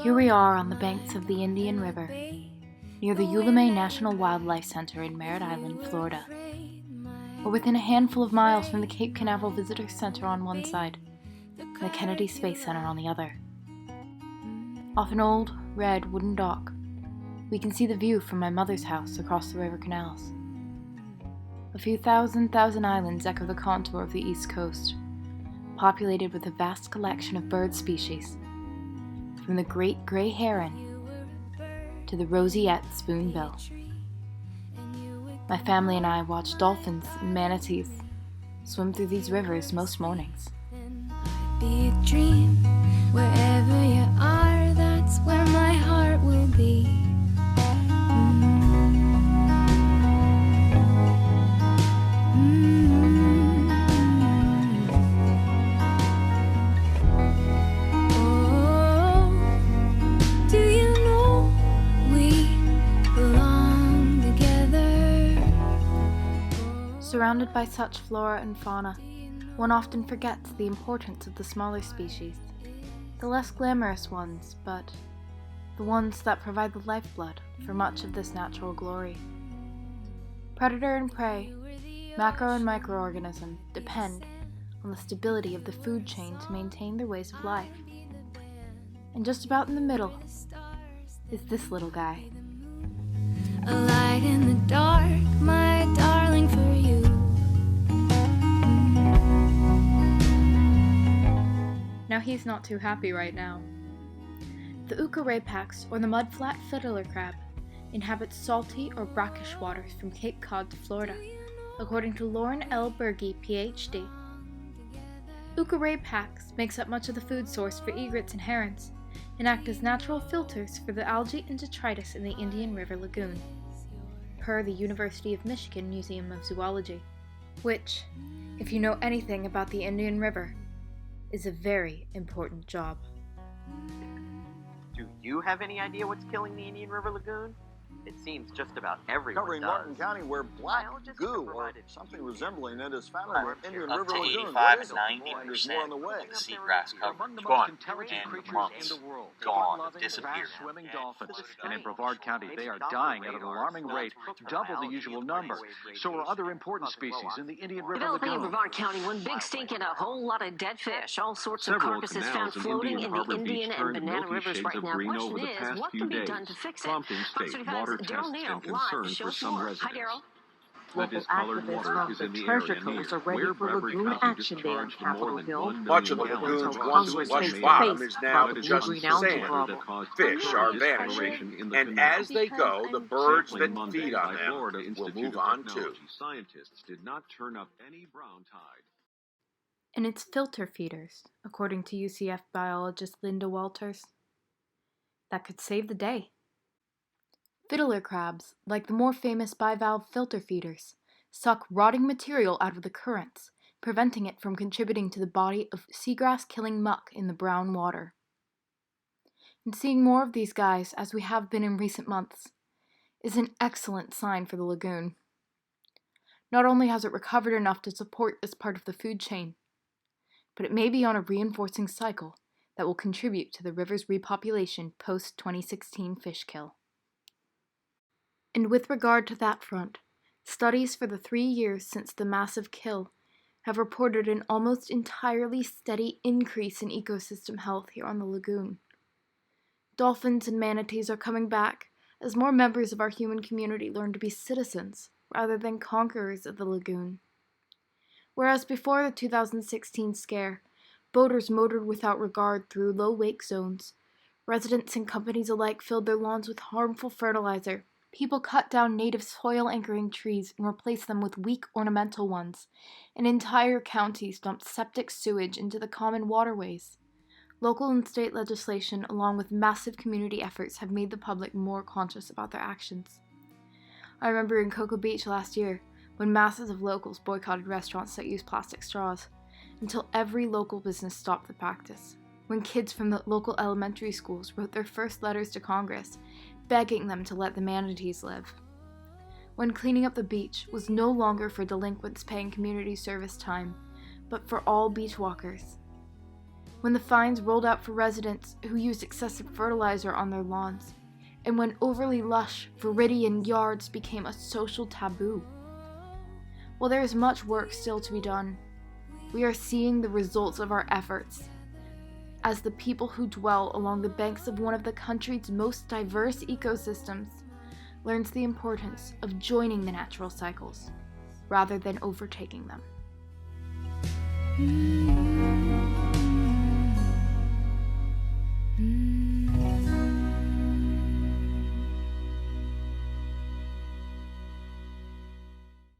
Here we are on the banks of the Indian River, near the Uumuu National Wildlife Center in Merritt Island, Florida. We're within a handful of miles from the Cape Canaveral Visitor Center on one side, and the Kennedy Space Center on the other. Off an old, red wooden dock, we can see the view from my mother's house across the river canals. A few thousand islands echo the contour of the East Coast, populated with a vast collection of bird species, from the great gray heron to the roseate spoonbill. My family and I watch dolphins and manatees swim through these rivers most mornings. Be a dream, wherever you are, that's where my heart will be. Surrounded by such flora and fauna, one often forgets the importance of the smaller species, the less glamorous ones, but the ones that provide the lifeblood for much of this natural glory. Predator and prey, macro and microorganism depend on the stability of the food chain to maintain their ways of life. And just about in the middle is this little guy. A light in the dark, my darling, for you. Now he's not too happy right now. The Uumuu, or the mudflat fiddler crab, inhabits salty or brackish waters from Cape Cod to Florida, according to Lauren L. Berge, Ph.D. Uumuu makes up much of the food source for egrets and herons, and act as natural filters for the algae and detritus in the Indian River Lagoon, per the University of Michigan Museum of Zoology, which, if you know anything about the Indian River, is a very important job. Do you have any idea what's killing the Indian River Lagoon? It seems just about everyone Covering does. Martin County, where black goo or something resembling it is found in the Indian Up River to Lagoon. 85 What is and it? 90% There's more on the way. of the seagrass cover Among the gone, most intelligent and creatures months in the world, gone, fun-loving, disappeared. fast-swimming dolphins. And in Brevard County, they are dying at an alarming rate, double the usual number. So are other important species in the Indian River Developing in Lagoon. Brevard County, one big stink and a whole lot of dead fish. All sorts of Several carcasses canals found in floating Indian in the Harbor Indian Beach and turned Banana milky Rivers shades right of now. green Question over the is, past what few can be days, done to fix it? prompting Fox state 35's water Daryl tests Nail and live concern shows for some more. Hi, residents. Daryl. The discolored water is in the area near where Brevard County discharged more than 1 Much of the million lagoon's gallons once of lush sewage bottom made is now by the just blue-green sand. algae that caused Fish further are vanishing, discoloration in the and canal. as they go, the birds that Sampling Monday feed on by them Florida will Institute move of on too. Technology scientists did not turn up any brown tide. And it's filter feeders, according to UCF biologist Linda Walters, that could save the day. Fiddler crabs, like the more famous bivalve filter feeders, suck rotting material out of the currents, preventing it from contributing to the body of seagrass-killing muck in the brown water. And seeing more of these guys, as we have been in recent months, is an excellent sign for the lagoon. Not only has it recovered enough to support this part of the food chain, but it may be on a reinforcing cycle that will contribute to the river's repopulation post-2016 fish kill. And with regard to that front, studies for the 3 years since the massive kill have reported an almost entirely steady increase in ecosystem health here on the lagoon. Dolphins and manatees are coming back as more members of our human community learn to be citizens rather than conquerors of the lagoon. Whereas before the 2016 scare, boaters motored without regard through low wake zones, residents and companies alike filled their lawns with harmful fertilizer, people cut down native soil-anchoring trees and replaced them with weak ornamental ones, and entire counties dumped septic sewage into the common waterways. Local and state legislation, along with massive community efforts, have made the public more conscious about their actions. I remember in Cocoa Beach last year, when masses of locals boycotted restaurants that use plastic straws, until every local business stopped the practice. When kids from the local elementary schools wrote their first letters to Congress, begging them to let the manatees live. When cleaning up the beach was no longer for delinquents paying community service time, but for all beach walkers. when the fines rolled out for residents who used excessive fertilizer on their lawns, and when overly lush viridian yards became a social taboo. While there is much work still to be done, we are seeing the results of our efforts as the people who dwell along the banks of one of the country's most diverse ecosystems learns the importance of joining the natural cycles rather than overtaking them.